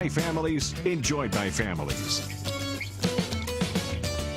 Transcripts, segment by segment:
Families, enjoyed by families.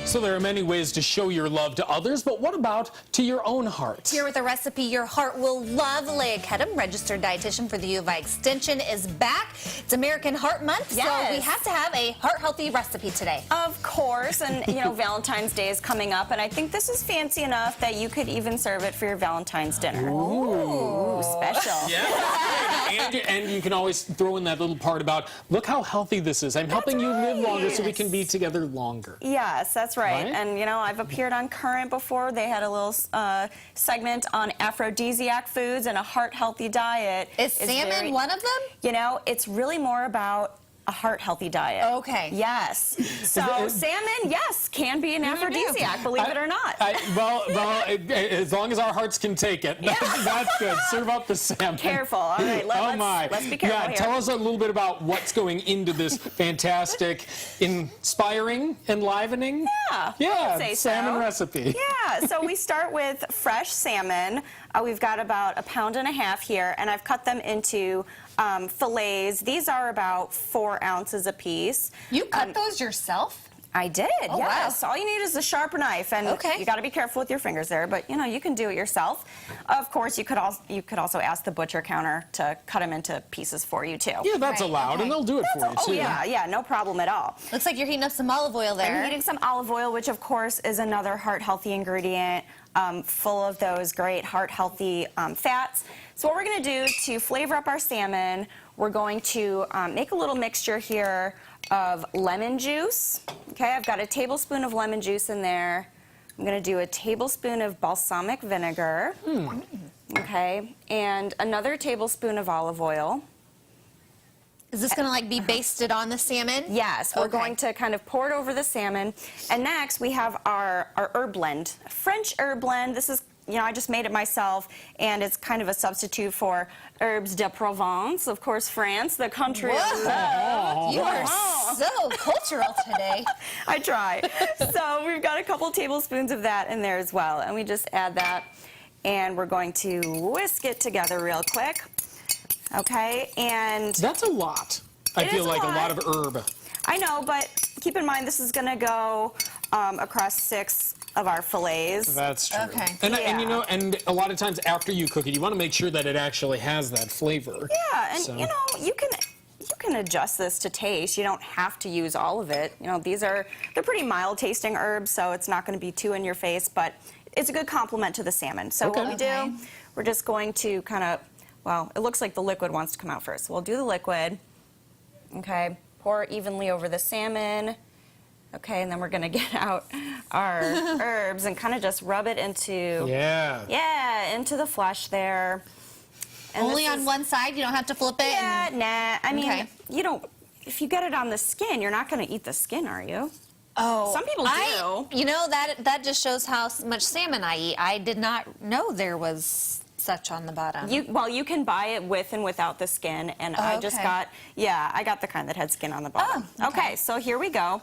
So there are many ways to show your love to others, but what about to your own heart? Here with a recipe your heart will love. Leia Kedem, registered dietitian for the U of I Extension, is back. It's American Heart Month, Yes. so we have to have a heart-healthy recipe today. Of course, and you know, Valentine's Day is coming up, and I think this is fancy enough that you could even serve it for your Valentine's dinner. Ooh, special. Yeah, and you can always throw in that little part about, look how healthy this is. I'm helping you live longer so we can be together longer. Yes, that's right. And you know, I've appeared on Current before. They had a little segment on aphrodisiac foods and a heart-healthy diet. Is salmon one of them? You know, it's really more about a heart-healthy diet. Okay. Yes. So salmon, yes, can be an aphrodisiac, believe it or not. Well, as long as our hearts can take it, that's good. Serve up the salmon. Careful. All right, let's be careful here. Tell us a little bit about what's going into this fantastic, inspiring, enlivening, salmon recipe. Yeah, so we start with fresh salmon. We've got about 1.5 pounds here, and I've cut them into fillets. These are about 4 ounces a piece. You cut those yourself? I did, yes. Wow. All you need is a sharp knife, and you got to be careful with your fingers there, but you know, you can do it yourself. Of course, you could also ask the butcher counter to cut them into pieces for you too. Yeah, that's allowed, and they'll do it for you too. Yeah, no problem at all. Looks like you're heating up some olive oil there. I'm heating some olive oil, which of course is another heart-healthy ingredient, full of those great heart-healthy fats. So what we're going to do to flavor up our salmon, we're going to make a little mixture here of lemon juice. Okay, I've got a tablespoon of lemon juice in there. I'm going to do a tablespoon of balsamic vinegar. Okay, and another tablespoon of olive oil. Is this going to be basted on the salmon? Yes, we're going to kind of pour it over the salmon. And next we have our herb blend, French herb blend. This is, you know, I just made it myself, and it's kind of a substitute for herbes de Provence, of course, France, the country of love. You are so cultural today. I try. So we've got a couple tablespoons of that in there as well, and we just add that, and we're going to whisk it together real quick. Okay, and that's a lot. I feel like a lot of herb. I know, but keep in mind this is going to go across 6 of our fillets. That's true. Okay. And you know, and a lot of times after you cook it, you want to make sure that it actually has that flavor. Yeah, and you know, you can adjust this to taste. You don't have to use all of it. You know, they're pretty mild tasting herbs, so it's not going to be too in your face, but it's a good complement to the salmon. So what we do, we're just going to kind of, well, it looks like the liquid wants to come out first. So we'll do the liquid. Okay, pour evenly over the salmon. Okay, and then we're going to get out our herbs and kind of just rub it into into the flesh there. And only on one side? You don't have to flip it? Yeah, nah. I mean, you don't. If you get it on the skin, you're not going to eat the skin, are you? Oh, some people do. You know, that just shows how much salmon I eat. I did not know there was such on the bottom. Well, you can buy it with and without the skin, and I just got, I got the kind that had skin on the bottom. Okay, so here we go.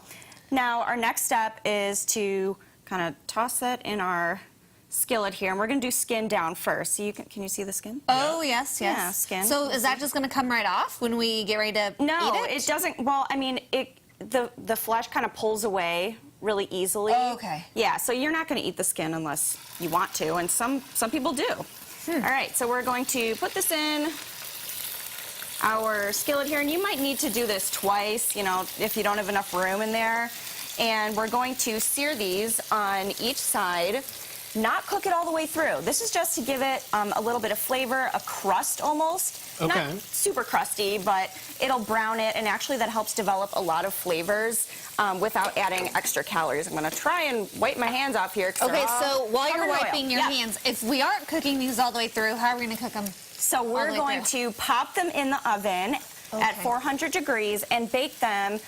Now, our next step is to kind of toss that in our skillet here, and we're going to do skin down first. So can you see the skin? Oh, yes. Yeah, skin. So is that just going to come right off when we get ready to eat it? No, it doesn't. Well, I mean, the flesh kind of pulls away really easily. Oh, okay. Yeah, so you're not going to eat the skin unless you want to, and some people do. All right, so we're going to put this in our skillet here, and you might need to do this twice, you know, if you don't have enough room in there. And we're going to sear these on each side, not cook it all the way through. This is just to give it a little bit of flavor, a crust almost. Okay. Not super crusty, but it'll brown it, and actually that helps develop a lot of flavors without adding extra calories. I'm going to try and wipe my hands off here. Okay, so while you're wiping your hands, if we aren't cooking these all the way through, how are we going to cook them? So we're going to pop them in the oven at 400 degrees and bake them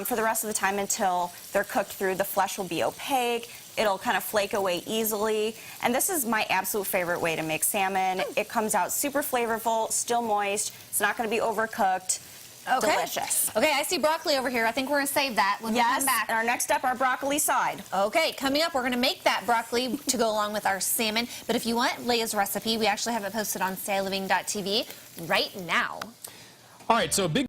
for the rest of the time until they're cooked through. The flesh will be opaque. It'll kind of flake away easily. And this is my absolute favorite way to make salmon. It comes out super flavorful, still moist. It's not going to be overcooked. Delicious. Okay, I see broccoli over here. I think we're going to save that when we come back. And our next step, our broccoli side. Okay, coming up, we're going to make that broccoli to go along with our salmon. But if you want Leia's recipe, we actually have it posted on StayLiving.tv right now. All right, so a big